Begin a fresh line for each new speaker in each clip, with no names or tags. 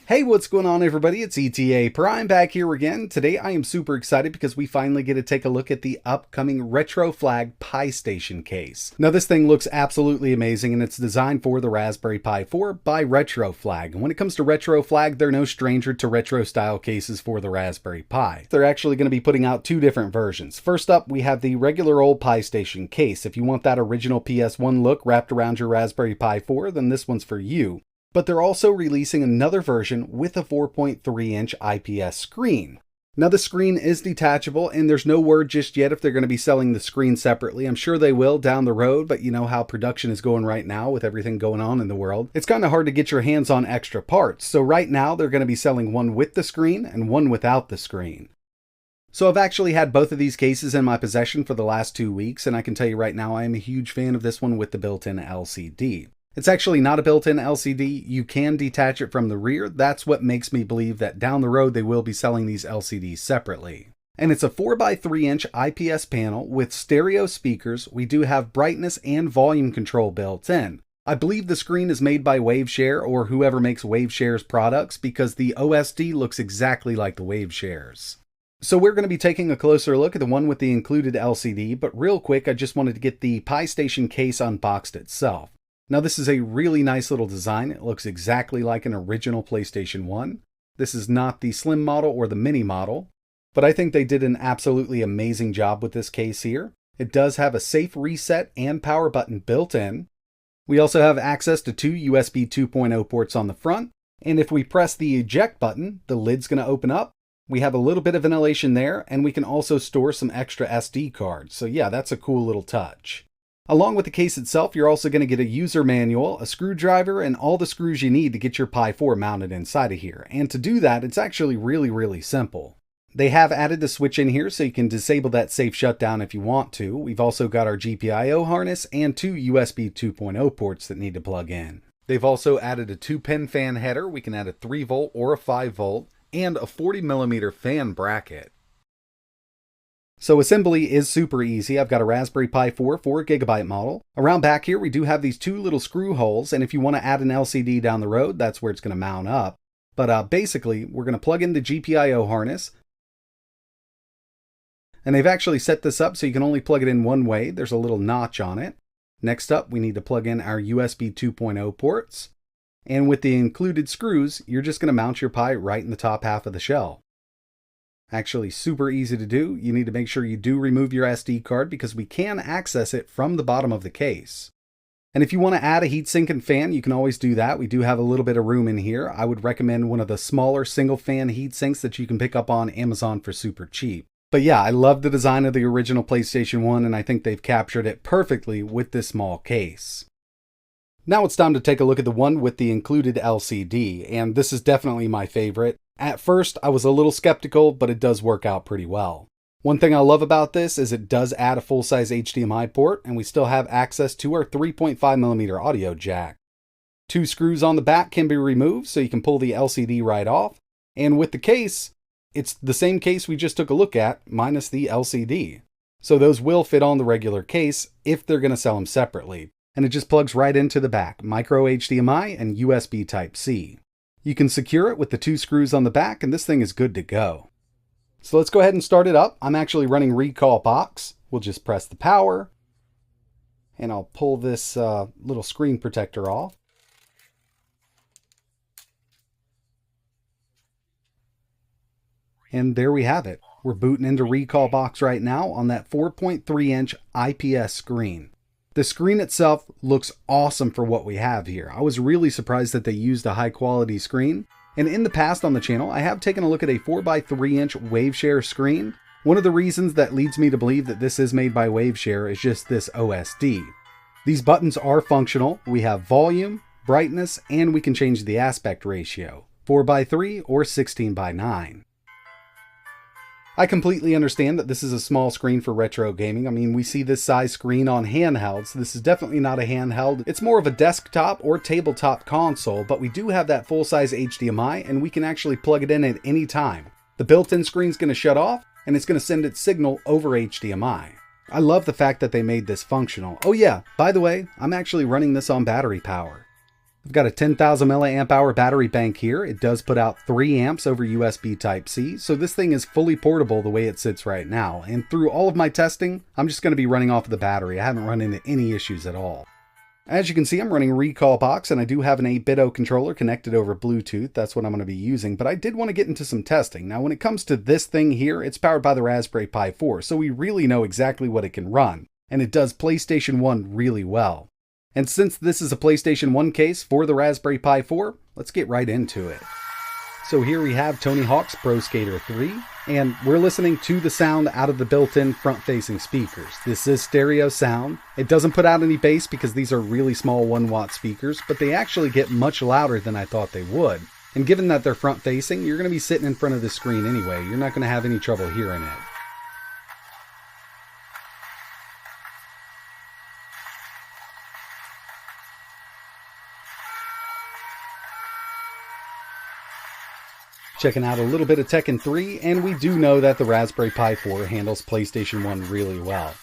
Hey, what's going on everybody? It's ETA Prime back here again. Today I am super excited because we finally get to take a look at the upcoming Retroflag pistation case. Now this thing looks absolutely amazing and it's designed for the Raspberry Pi 4 by Retroflag. And when it comes to Retroflag, they're no stranger to retro style cases for the Raspberry Pi. They're actually going to be putting out two different versions. First up, we have the regular old pistation case. If you want that original PS1 look wrapped around your Raspberry Pi 4, then this one's for you. But they're also releasing another version with a 4.3-inch IPS screen. Now the screen is detachable and there's no word just yet if they're going to be selling the screen separately. I'm sure they will down the road, but you know how production is going right now with everything going on in the world. It's kind of hard to get your hands on extra parts. So right now they're going to be selling one with the screen and one without the screen. So I've actually had both of these cases in my possession for the last 2 weeks, and I can tell you right now I am a huge fan of this one with the built-in LCD. It's actually not a built-in LCD. You can detach it from the rear. That's what makes me believe that down the road they will be selling these LCDs separately. And it's a 4x3-inch IPS panel with stereo speakers. We do have brightness and volume control built in. I believe the screen is made by Waveshare or whoever makes Waveshare's products because the OSD looks exactly like the Waveshare's. So we're going to be taking a closer look at the one with the included LCD, but real quick I just wanted to get the pistation case unboxed itself. Now this is a really nice little design. It looks exactly like an original PlayStation 1. This is not the slim model or the mini model, but I think they did an absolutely amazing job with this case here. It does have a safe reset and power button built in. We also have access to two USB 2.0 ports on the front, and if we press the eject button, the lid's going to open up. We have a little bit of ventilation there, and we can also store some extra SD cards. So yeah, that's a cool little touch. Along with the case itself, you're also going to get a user manual, a screwdriver, and all the screws you need to get your Pi 4 mounted inside of here. And to do that, it's actually really simple. They have added the switch in here so you can disable that safe shutdown if you want to. We've also got our GPIO harness and two USB 2.0 ports that need to plug in. They've also added a 2-pin fan header. We can add a 3-volt or a 5-volt and a 40mm fan bracket. So assembly is super easy. I've got a Raspberry Pi 4 4GB model. Around back here, we do have these two little screw holes, and if you want to add an LCD down the road, that's where it's going to mount up. But basically, we're going to plug in the GPIO harness. And they've actually set this up so you can only plug it in one way. There's a little notch on it. Next up, we need to plug in our USB 2.0 ports. And with the included screws, you're just going to mount your Pi right in the top half of the shell. Actually super easy to do. You need to make sure you do remove your SD card because we can access it from the bottom of the case. And if you want to add a heatsink and fan, you can always do that. We do have a little bit of room in here. I would recommend one of the smaller single fan heatsinks that you can pick up on Amazon for super cheap. But yeah, I love the design of the original PlayStation 1 and I think they've captured it perfectly with this small case. Now it's time to take a look at the one with the included LCD, and this is definitely my favorite. At first, I was a little skeptical, but it does work out pretty well. One thing I love about this is it does add a full-size HDMI port, and we still have access to our 3.5mm audio jack. Two screws on the back can be removed, so you can pull the LCD right off. And with the case, it's the same case we just took a look at, minus the LCD. So those will fit on the regular case if they're going to sell them separately. And it just plugs right into the back, micro HDMI and USB Type-C. You can secure it with the two screws on the back and this thing is good to go. So let's go ahead and start it up. I'm actually running recall box. We'll just press the power and I'll pull this little screen protector off. And there we have it. We're booting into recall box right now on that 4.3-inch IPS screen. The screen itself looks awesome for what we have here. I was really surprised that they used a high quality screen. And in the past on the channel, I have taken a look at a 4x3-inch Waveshare screen. One of the reasons that leads me to believe that this is made by Waveshare is just this OSD. These buttons are functional. We have volume, brightness, and we can change the aspect ratio, 4x3 or 16:9. I completely understand that this is a small screen for retro gaming. I mean, we see this size screen on handhelds. This is definitely not a handheld. It's more of a desktop or tabletop console, but we do have that full-size HDMI and we can actually plug it in at any time. The built-in screen is going to shut off and it's going to send its signal over HDMI. I love the fact that they made this functional. Oh yeah, by the way, I'm actually running this on battery power. I've got a 10,000 milliamp hour battery bank here. It does put out 3 amps over USB Type-C, so this thing is fully portable the way it sits right now. And through all of my testing, I'm just going to be running off of the battery. I haven't run into any issues at all. As you can see, I'm running Recall Box, and I do have an 8-bit controller connected over Bluetooth. That's what I'm going to be using, but I did want to get into some testing. Now, when it comes to this thing here, it's powered by the Raspberry Pi 4, so we really know exactly what it can run, and it does PlayStation 1 really well. And since this is a PlayStation 1 case for the Raspberry Pi 4, let's get right into it. So here we have Tony Hawk's Pro Skater 3, and we're listening to the sound out of the built-in front-facing speakers. This is stereo sound. It doesn't put out any bass because these are really small 1-watt speakers, but they actually get much louder than I thought they would. And given that they're front-facing, you're going to be sitting in front of the screen anyway. You're not going to have any trouble hearing it. Checking out a little bit of Tekken 3, and we do know that the Raspberry Pi 4 handles PlayStation 1 really well.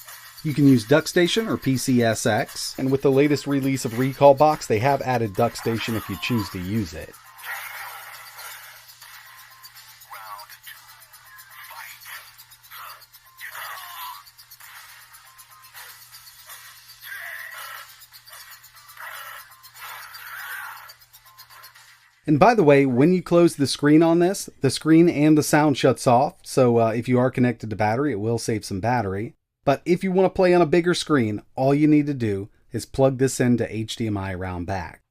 You can use DuckStation or PCSX, and with the latest release of Recall Box, they have added DuckStation if you choose to use it. And by the way, when you close the screen on this, the screen and the sound shuts off. So if you are connected to battery, it will save some battery. But if you want to play on a bigger screen, all you need to do is plug this into HDMI around back.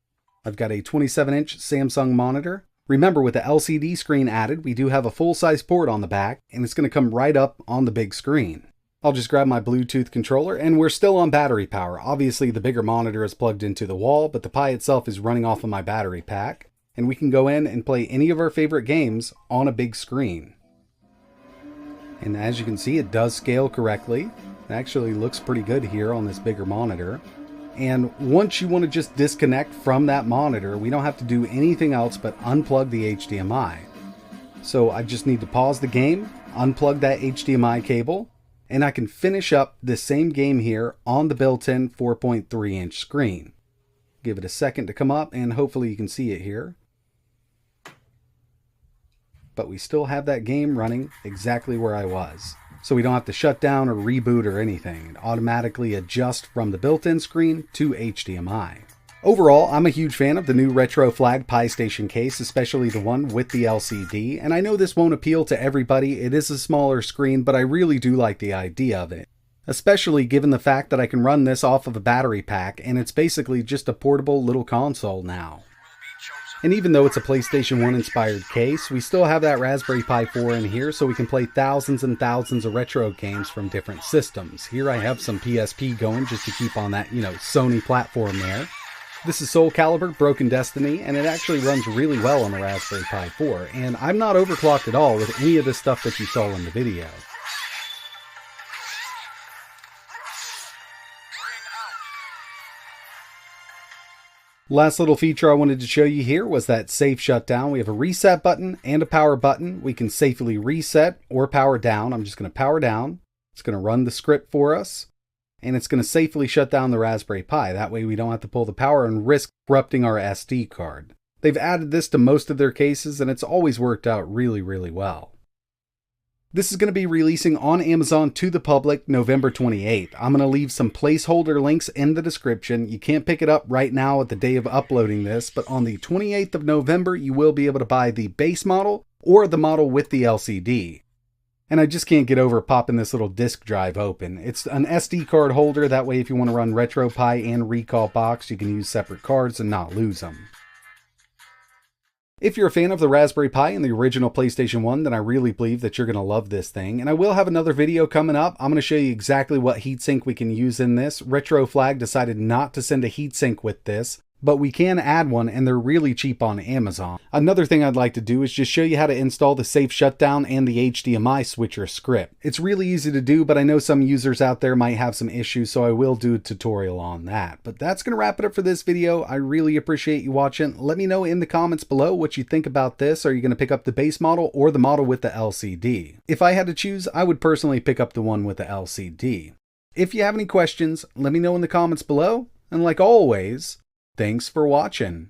I've got a 27-inch Samsung monitor. Remember, with the LCD screen added, we do have a full-size port on the back, and it's going to come right up on the big screen. I'll just grab my Bluetooth controller, and we're still on battery power. Obviously, the bigger monitor is plugged into the wall, but the Pi itself is running off of my battery pack. And we can go in and play any of our favorite games on a big screen. And as you can see, it does scale correctly. It actually looks pretty good here on this bigger monitor. And once you want to just disconnect from that monitor, we don't have to do anything else but unplug the HDMI. So I just need to pause the game, unplug that HDMI cable, and I can finish up this same game here on the built-in 4.3-inch screen. Give it a second to come up, and hopefully you can see it here. But we still have that game running exactly where I was. So we don't have to shut down or reboot or anything. It automatically adjusts from the built-in screen to HDMI. Overall, I'm a huge fan of the new Retroflag pistation case, especially the one with the LCD. And I know this won't appeal to everybody. It is a smaller screen, but I really do like the idea of it. Especially given the fact that I can run this off of a battery pack, and it's basically just a portable little console now. And even though it's a PlayStation 1 inspired case, we still have that Raspberry Pi 4 in here, so we can play thousands and thousands of retro games from different systems. Here I have some PSP going just to keep on that, Sony platform there. This is Soul Calibur Broken Destiny, and it actually runs really well on the Raspberry Pi 4, and I'm not overclocked at all with any of the stuff that you saw in the video. Last little feature I wanted to show you here was that safe shutdown. We have a reset button and a power button. We can safely reset or power down. I'm just going to power down. It's going to run the script for us, and it's going to safely shut down the Raspberry Pi. That way we don't have to pull the power and risk corrupting our SD card. They've added this to most of their cases, and it's always worked out really, really well. This is going to be releasing on Amazon to the public November 28th. I'm going to leave some placeholder links in the description. You can't pick it up right now at the day of uploading this, but on the 28th of November, you will be able to buy the base model or the model with the LCD. And I just can't get over popping this little disk drive open. It's an SD card holder. That way, if you want to run RetroPie and Recall Box, you can use separate cards and not lose them. If you're a fan of the Raspberry Pi and the original PlayStation 1, then I really believe that you're going to love this thing. And I will have another video coming up. I'm going to show you exactly what heatsink we can use in this. Retroflag decided not to send a heatsink with this, but we can add one, and they're really cheap on Amazon. Another thing I'd like to do is just show you how to install the safe shutdown and the HDMI switcher script. It's really easy to do, but I know some users out there might have some issues, so I will do a tutorial on that. But that's going to wrap it up for this video. I really appreciate you watching. Let me know in the comments below what you think about this. Are you going to pick up the base model or the model with the LCD? If I had to choose, I would personally pick up the one with the LCD. If you have any questions, let me know in the comments below. And like always, thanks for watching.